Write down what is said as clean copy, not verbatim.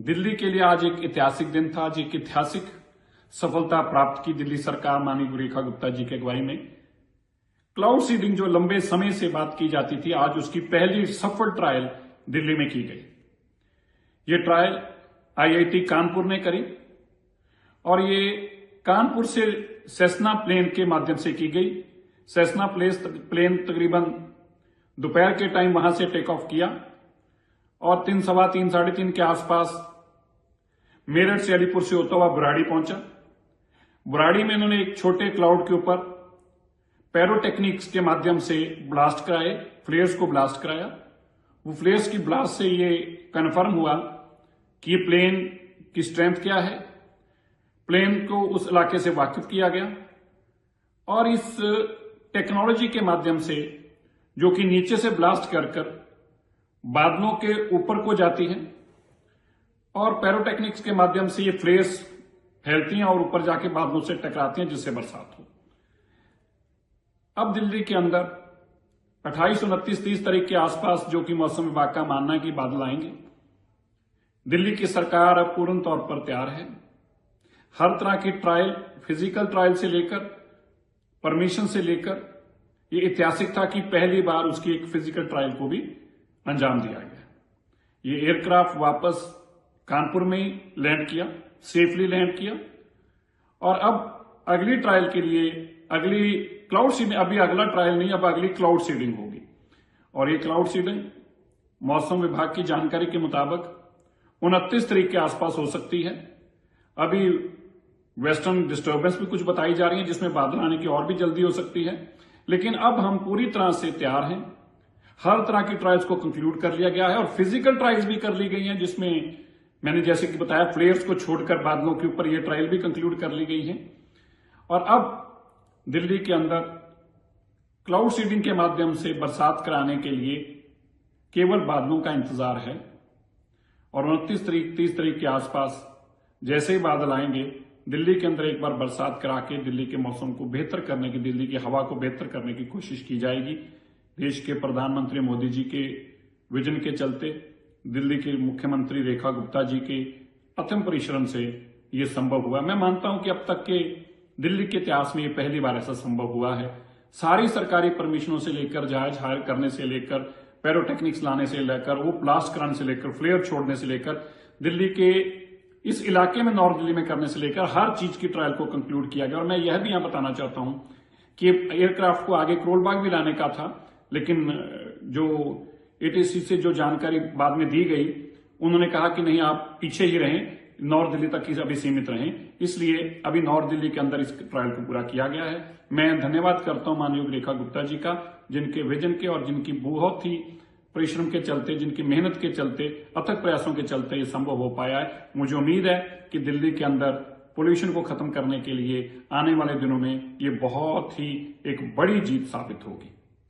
दिल्ली के लिए आज एक ऐतिहासिक दिन था। आज एक ऐतिहासिक सफलता प्राप्त की दिल्ली सरकार माननीय रेखा गुप्ता जी की अगुवाई में। क्लाउड सीडिंग जो लंबे समय से बात की जाती थी, आज उसकी पहली सफल ट्रायल दिल्ली में की गई। ये ट्रायल आईआईटी कानपुर ने करी और ये कानपुर से सेस्ना प्लेन के माध्यम से की गई। सेस्ना प्लेन तकरीबन दोपहर के टाइम वहां से टेक ऑफ किया और 3, सवा 3, 3:30 के आसपास मेरठ से अलीपुर से होता हुआ बुराड़ी पहुंचा। बुराड़ी में इन्होंने एक छोटे क्लाउड के ऊपर पैरोटेक्निक्स के माध्यम से ब्लास्ट कराए, फ्लेयर्स को ब्लास्ट कराया। वो फ्लेयर्स की ब्लास्ट से ये कन्फर्म हुआ कि ये प्लेन की स्ट्रेंथ क्या है। प्लेन को उस इलाके से वाकिफ किया गया और इस टेक्नोलॉजी के माध्यम से, जो कि नीचे से ब्लास्ट कर बादलों के ऊपर को जाती है और पैरोटेक्निक्स के माध्यम से ये फ्लेयर्स फैलती हैं और ऊपर जाके बादलों से टकराती हैं, जिससे बरसात हो। अब दिल्ली के अंदर 28, 29, 30 तारीख के आसपास, जो कि मौसम विभाग का मानना है कि बादल आएंगे। दिल्ली की सरकार अब पूर्ण तौर पर तैयार है। हर तरह की ट्रायल, फिजिकल ट्रायल से लेकर परमिशन से लेकर, ये ऐतिहासिक था कि पहली बार उसकी एक फिजिकल ट्रायल को भी अंजाम दिया गया। ये एयरक्राफ्ट वापस कानपुर में ही लैंड किया, सेफली लैंड किया और अब अगली ट्रायल के लिए अगली क्लाउड सीडिंग, अभी अगला ट्रायल नहीं, अब अगली क्लाउड सीडिंग होगी। और ये क्लाउड सीडिंग मौसम विभाग की जानकारी के मुताबिक 29 तारीख के आसपास हो सकती है। अभी वेस्टर्न डिस्टर्बेंस भी कुछ बताई जा रही है, जिसमें बादल आने की और भी जल्दी हो सकती है। लेकिन अब हम पूरी तरह से तैयार हैं। हर तरह की ट्रायल्स को कंक्लूड कर लिया गया है और फिजिकल ट्रायल्स भी कर ली गई हैं, जिसमें मैंने जैसे कि बताया फ्लेयर्स को छोड़कर बादलों के ऊपर ये ट्रायल भी कंक्लूड कर ली गई है। और अब दिल्ली के अंदर क्लाउड सीडिंग के माध्यम से बरसात कराने के लिए केवल बादलों का इंतजार है और 29 तारीख, 30 तारीख के आसपास जैसे ही बादल आएंगे, दिल्ली के अंदर एक बार बरसात करा के दिल्ली के मौसम को बेहतर करने की, दिल्ली की हवा को बेहतर करने की कोशिश की जाएगी। देश के प्रधानमंत्री मोदी जी के विजन के चलते, दिल्ली के मुख्यमंत्री रेखा गुप्ता जी के अथक परिश्रम से ये संभव हुआ। मैं मानता हूं कि अब तक के दिल्ली के इतिहास में ये पहली बार ऐसा संभव हुआ है। सारी सरकारी परमिशनों से लेकर, जहाज हायर करने से लेकर, पैरोटेक्निक्स लाने से लेकर, वो ब्लास्ट कराने से लेकर, फ्लेयर छोड़ने से लेकर, दिल्ली के इस इलाके में, नॉर्थ दिल्ली में करने से लेकर हर चीज की ट्रायल को कंक्लूड किया गया। और मैं यह भी यहां बताना चाहता हूं कि एयरक्राफ्ट को आगे करोलबाग भी लाने का था, लेकिन जो एटीसी से जो जानकारी बाद में दी गई, उन्होंने कहा कि नहीं, आप पीछे ही रहें, नॉर्थ दिल्ली तक ही अभी सीमित रहें। इसलिए अभी नॉर्थ दिल्ली के अंदर इस ट्रायल को पूरा किया गया है। मैं धन्यवाद करता हूं माननीय रेखा गुप्ता जी का, जिनके विजन के और जिनकी बहुत ही परिश्रम के चलते, जिनकी मेहनत के चलते, अथक प्रयासों के चलते ये संभव हो पाया है। मुझे उम्मीद है कि दिल्ली के अंदर पोल्यूशन को खत्म करने के लिए आने वाले दिनों में ये बहुत ही एक बड़ी जीत साबित होगी।